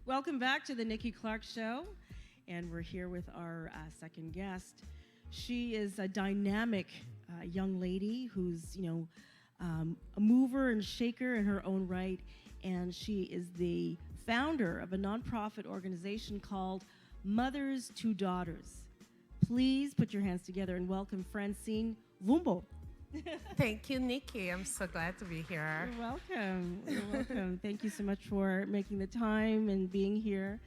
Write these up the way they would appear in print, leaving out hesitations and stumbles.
Welcome back to the Nikki Clarke Show, and we're here with our second guest. She is a dynamic young lady who's, a mover and shaker in her own right, and she is the founder of a nonprofit organization called Mothers to Daughters. Please put your hands together and welcome Francine Mbvoumbo. Thank you, Nikki. I'm so glad to be here. You're welcome. You're welcome. Thank you so much for making the time and being here.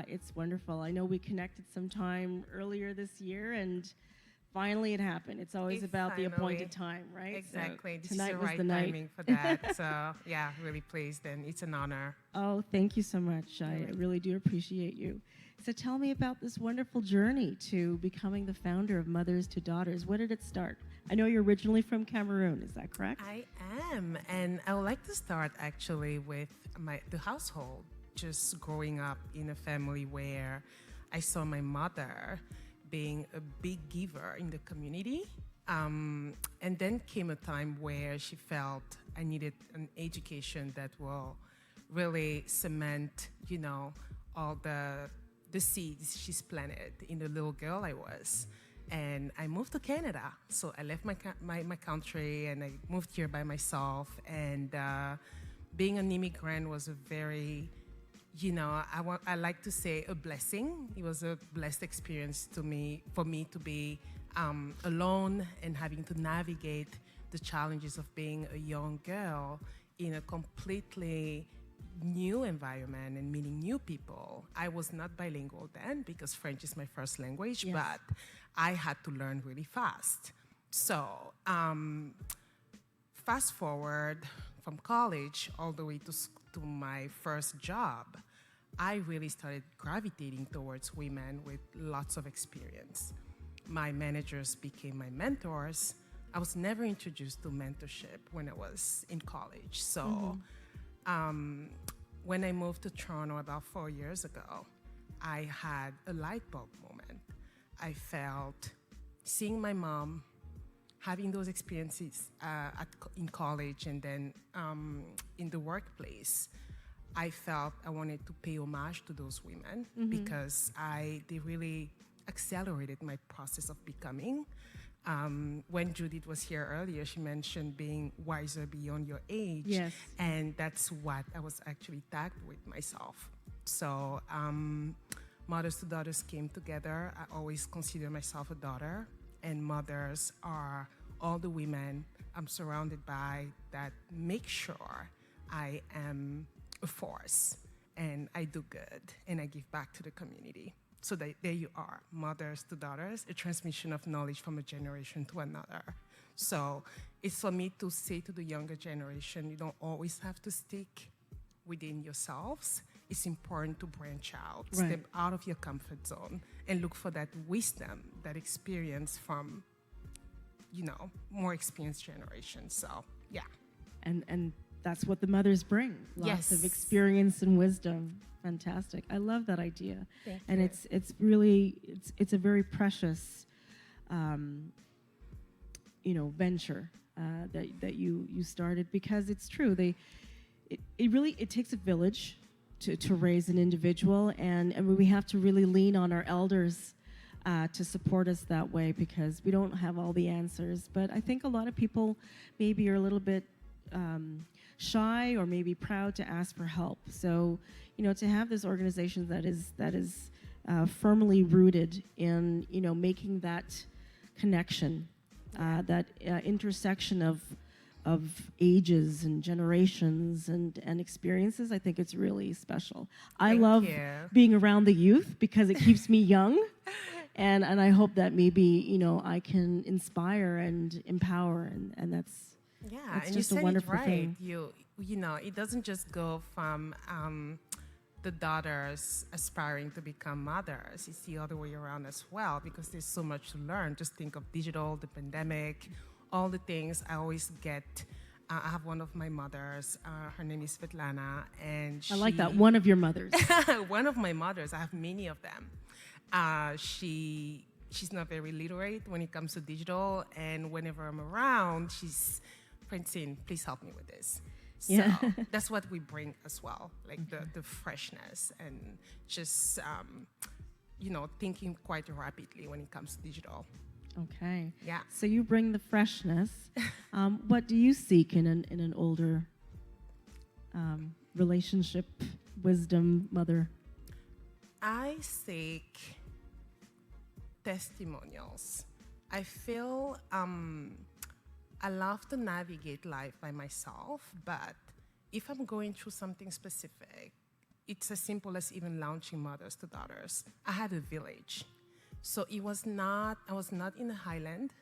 It's wonderful. I know we connected sometime earlier this year, and finally it happened. It's always about the appointed time, right? Exactly. So this tonight is the was right the night. timing for that. So, yeah, really pleased, and it's an honor. Oh, thank you so much. I really do appreciate you. So tell me about this wonderful journey to becoming the founder of Mothers to Daughters. Where did it start? I know you're originally from Cameroon, is that correct? I am, and I would like to start actually with the household. Just growing up in a family where I saw my mother being a big giver in the community. And then came a time where she felt I needed an education that will really cement, all the seeds she's planted in the little girl I was. And I moved to Canada. So I left my country and I moved here by myself. And being an immigrant was a very, I like to say a blessing. It was a blessed experience for me to be alone and having to navigate the challenges of being a young girl in a completely new environment and meeting new people. I was not bilingual then because French is my first language, Yes. but I had to learn really fast. So fast forward from college all the way to my first job, I really started gravitating towards women with lots of experience. My managers became my mentors. I was never introduced to mentorship when I was in college. So when I moved to Toronto about 4 years ago, I had a light bulb moment. I felt seeing my mom having those experiences in college and then in the workplace. I felt I wanted to pay homage to those women because they really accelerated my process of becoming. When Judith was here earlier, she mentioned being wiser beyond your age. Yes. And that's what I was actually tagged with myself. So Mothers to Daughters came together. I always consider myself a daughter, and mothers are all the women I'm surrounded by that make sure I am a force and I do good and I give back to the community. So there you are, Mothers to Daughters, a transmission of knowledge from a generation to another. So it's for me to say to the younger generation, you don't always have to stick within yourselves. It's important to branch out, Right. step out of your comfort zone, and look for that wisdom, that experience from, more experienced generations. So, yeah. And that's what the mothers bring. Lots of Yes. experience and wisdom. Fantastic. I love that idea. Thank And you. it's really it's a very precious venture that you started, because it's true. It takes a village to raise an individual, and we have to really lean on our elders to support us that way, because we don't have all the answers. But I think a lot of people maybe are a little bit shy or maybe proud to ask for help. So, to have this organization that is firmly rooted in, making that connection, that intersection of ages and generations and experiences, I think it's really special. I Thank love you. being around the youth because it keeps me young. And I hope that maybe, I can inspire and empower, and that's Yeah, It's and just you a said wonderful it right. thing. It doesn't just go from the daughters aspiring to become mothers. It's the other way around as well, because there's so much to learn. Just think of digital, the pandemic, all the things. I always get. I have one of my mothers. Her name is Svetlana, and I like that, one of your mothers. one of my mothers. I have many of them. She's not very literate when it comes to digital, and whenever I'm around, she's Francine, please help me with this. So Yeah. that's what we bring as well, like the freshness and just, thinking quite rapidly when it comes to digital. Okay. Yeah. So you bring the freshness. What do you seek in an older relationship, wisdom, mother? I seek testimonials. I feel I love to navigate life by myself, but if I'm going through something specific, it's as simple as even launching mothers to daughters. I had a village. So I was not in the highland,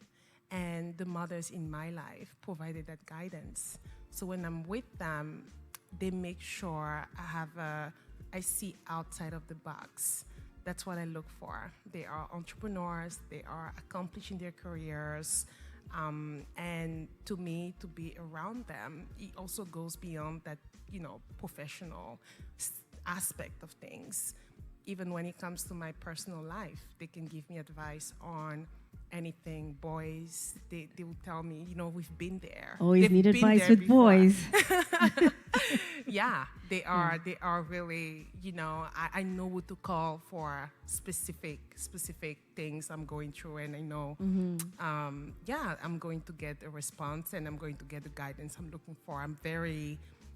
and the mothers in my life provided that guidance. So when I'm with them, they make sure I see outside of the box. That's what I look for. They are entrepreneurs, they are accomplishing their careers. And to me, to be around them, it also goes beyond that, professional aspect of things. Even when it comes to my personal life, they can give me advice on anything. Boys, they will tell me, we've been there. Always They've need been advice there with before. boys. Yeah, they are really, I know who to call for specific things I'm going through, and I know, I'm going to get a response, and I'm going to get the guidance I'm looking for.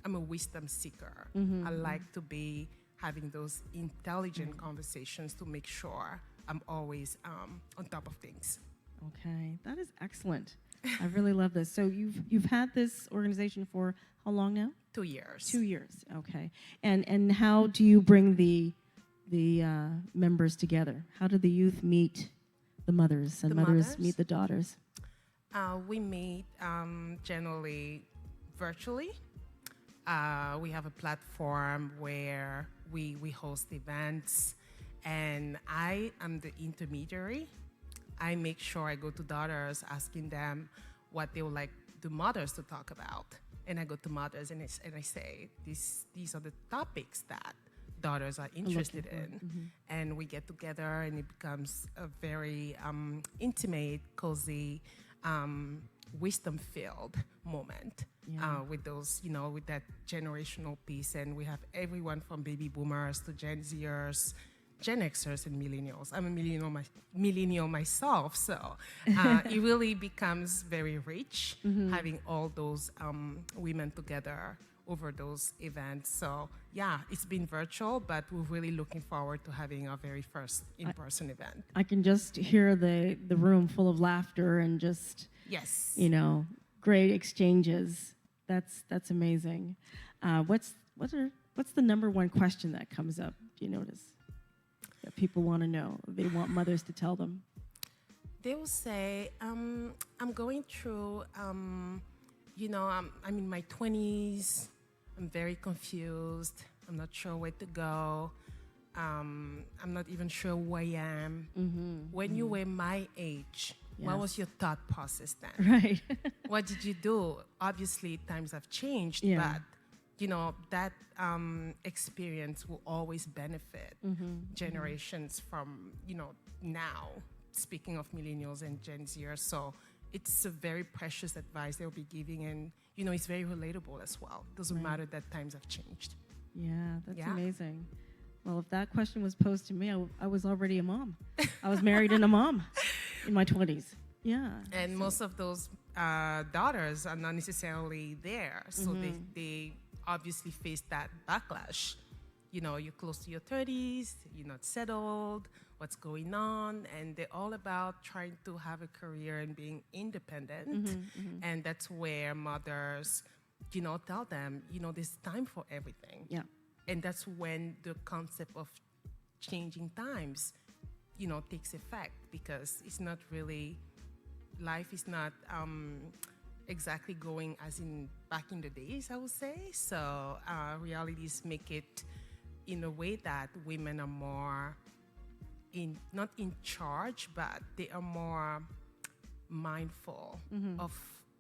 I'm a wisdom seeker. I like to be having those intelligent conversations to make sure I'm always on top of things. Okay, that is excellent. I really love this. So you've had this organization for how long now? 2 years. 2 years. Okay. And how do you bring the members together? How do the youth meet the mothers and The mothers mothers? meet the daughters? We meet generally virtually. We have a platform where we host events, and I am the intermediary. I make sure I go to daughters asking them what they would like the mothers to talk about. And I go to mothers and I say, these are the topics that daughters are interested in. And we get together, and it becomes a very intimate, cozy, wisdom-filled moment with those, with that generational piece. And we have everyone from baby boomers to Gen Zers, Gen Xers, and millennials. I'm a millennial myself, so it really becomes very rich having all those women together over those events. So yeah, it's been virtual, but we're really looking forward to having our very first in-person event. I can just hear the room full of laughter and just, Yes. great exchanges. That's amazing. What's the number one question that comes up? Do you notice that people want to know? They want mothers to tell them. They will say, I'm going through, I'm in my 20s. I'm very confused. I'm not sure where to go. I'm not even sure who I am. When you were my age, what was your thought process then? Right. What did you do? Obviously, times have changed, Yeah. but that experience will always benefit generations from, now, speaking of millennials and Gen Zers. So it's a very precious advice they'll be giving, and, it's very relatable as well. Doesn't matter that times have changed. Yeah, that's Yeah. amazing. Well, if that question was posed to me, I was already a mom. I was married and a mom in my 20s. Yeah. And most of those daughters are not necessarily there. So they obviously face that backlash. You're close to your 30s, you're not settled, what's going on? And they're all about trying to have a career and being independent. And that's where mothers, tell them, there's time for everything. Yeah. And that's when the concept of changing times, takes effect, because it's not really, life is not exactly going as in back in the days, I would say. So realities make it in a way that women are more not in charge, but they are more mindful of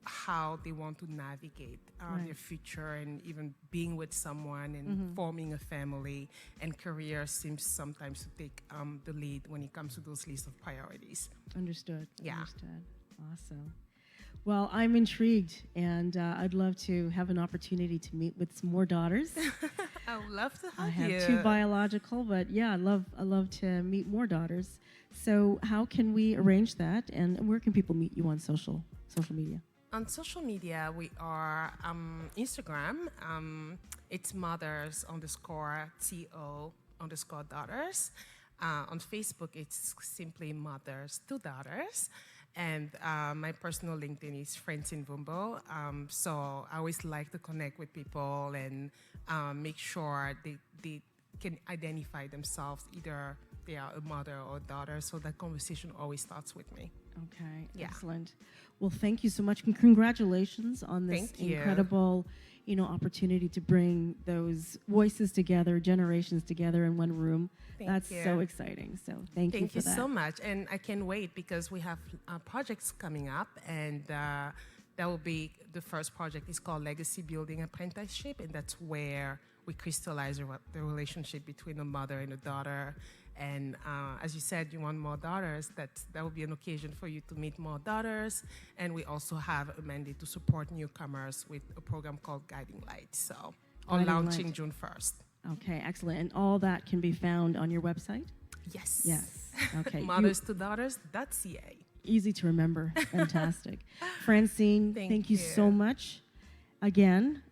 how they want to navigate their future, and even being with someone and forming a family, and career seems sometimes to take the lead when it comes to those lists of priorities. Understood. Yeah. Understood. Awesome. Well, I'm intrigued, and I'd love to have an opportunity to meet with some more daughters. I would love to I have you. have two biological, but yeah, I love to meet more daughters. So how can we arrange that, and where can people meet you on social media? On social media, we are Instagram. It's mothers_to_daughters. On Facebook, it's simply mothers to daughters. And my personal LinkedIn is Francine Mbvoumbo. So I always like to connect with people and make sure they can identify themselves, either they are a mother or daughter. So that conversation always starts with me. Okay, Yeah. excellent. Well, thank you so much, and congratulations on this Thank you. incredible, opportunity to bring those voices together, generations together in one room. That's you. so exciting. So thank you for that. Thank you so much. And I can't wait because we have projects coming up, and that will be the first project is called Legacy Building Apprenticeship, and that's where we crystallize the relationship between a mother and a daughter. And as you said, you want more daughters. That will be an occasion for you to meet more daughters. And we also have a mandate to support newcomers with a program called Guiding Light. So, Guiding launching Light. June 1st. Okay, excellent. And all that can be found on your website? Yes. Yes. Okay. Mothers2daughters.ca. Easy to remember. Fantastic. Francine, thank you so much. Again,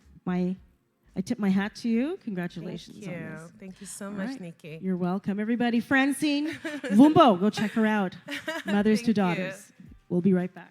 I tip my hat to you. Congratulations on this. Thank you so All much, right. Nikki. You're welcome. Everybody, Francine Mbvoumbo, go check her out. Mothers to Thank you. Daughters. We'll be right back.